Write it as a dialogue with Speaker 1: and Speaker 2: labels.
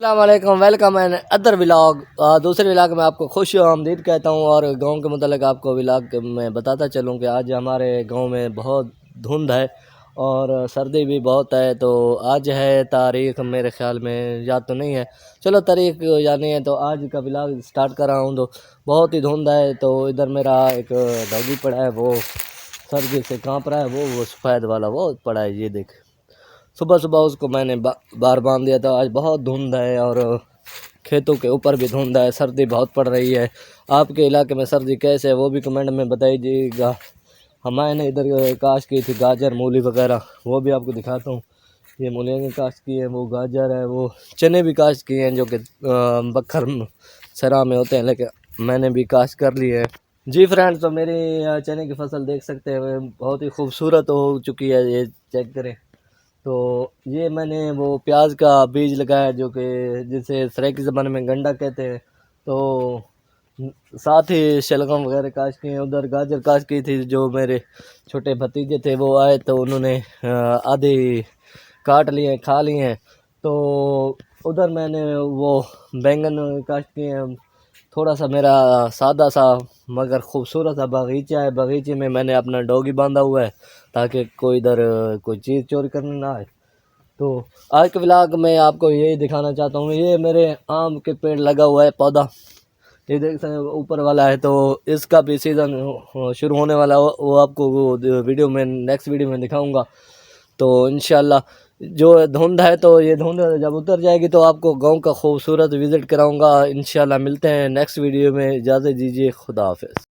Speaker 1: अस्सलामुअलैकुम, welcome and other vlog. दूसरे vlog में आपको खुश आमदीद कहता हूँ और गांव के मतलब आपको व्लॉग में बताता चलूँ कि आज हमारे गांव में बहुत धुंध है और सर्दी भी बहुत है। तो आज है तारीख़, मेरे ख्याल में याद तो नहीं है, चलो तारीख़ याद नहीं है, तो आज का व्लॉग स्टार्ट कर रहा हूँ। तो बहुत ही धुंध है। तो इधर मेरा एक डॉगी पड़ा है, वो सर्दी से काँप रहा है, वो सफ़ेद वाला वो पड़ा है, ये देख। सुबह सुबह उसको मैंने बार बांध दिया था। आज बहुत धुंध है और खेतों के ऊपर भी धुंध है, सर्दी बहुत पड़ रही है। आपके इलाके में सर्दी कैसे है वो भी कमेंट में बताइएगा। हमारे इधर काश की थी गाजर मूली वगैरह, वो भी आपको दिखाता हूँ। ये मूलियाँ की काश्त की है, वो गाजर है, वो चने भी काश्त किए हैं जो कि बखर सरा में होते हैं, लेकिन मैंने भी काश्त कर लिए है। जी फ्रेंड्स, तो मेरी चने की फसल देख सकते हैं, बहुत ही खूबसूरत हो चुकी है, ये चेक करें। तो ये मैंने वो प्याज का बीज लगाया जो कि जिसे सराइकी ज़बान में गंडा कहते हैं। तो साथ ही शलगम वगैरह काश की हैं। उधर गाजर काश की थी, जो मेरे छोटे भतीजे थे वो आए तो उन्होंने आधे काट लिए, खा लिए हैं। तो उधर मैंने वो बैंगन काश किए हैं। थोड़ा सा मेरा सादा सा मगर खूबसूरत सा बगीचा है, बगीचे में मैंने अपना डॉगी बांधा हुआ है ताकि कोई इधर कोई चीज़ चोरी करने ना आए। तो आज के व्लॉग में आपको यही दिखाना चाहता हूँ। ये मेरे आम के पेड़ लगा हुआ है पौधा, ये देख सकते हैं ऊपर वाला है। तो इसका भी सीज़न शुरू होने वाला है, वो आपको वो वीडियो में नेक्स्ट वीडियो में दिखाऊंगा। तो इंशाल्लाह जो धुंध है, तो ये धुंध जब उतर जाएगी तो आपको गांव का खूबसूरत विज़िट कराऊंगा। इंशाल्लाह मिलते हैं नेक्स्ट वीडियो में, इजाज़त दीजिए, खुदा हाफिज़।